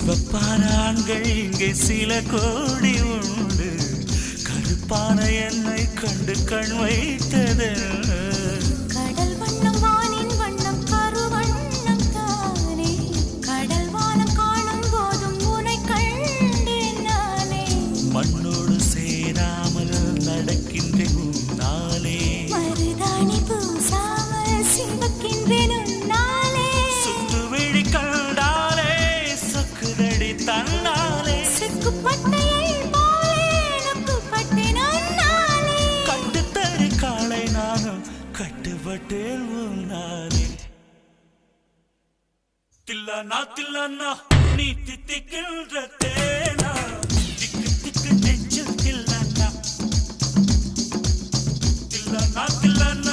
சிவப்பான ஆண்கள் இங்கே சில கோடி உண்டு, கருப்பான என்னை கண்டு கண் வைத்தது. கடல் வண்ணம் வானின் வண்ணம் கருவண்ணம் தானே, கடல் வானம் காணும் போதும் உனை கண்டேன் நானே. மண்ணோடு சேராமல் நடக்கின்றேன் உன்னாலே, மருதாணி பூசாமல் சிவக்கின்றேன் உன்னாலே. சுட்டு விழி கண்டாலே சொக்குதடி தன்னாலே, செக்குப்பட்டையை போலே நொக்குப்பட்டேன் உன்னாலே. கட்டுத்தறி காளை நானும் கட்டுப்பட்டேன் உன்னாலே. தில்லானா தில்லானா நீ தித்திக்கின்ற தேனா, திக்கு திக்கு நெஞ்சு தில்லானா. தில்லானா தில்லானா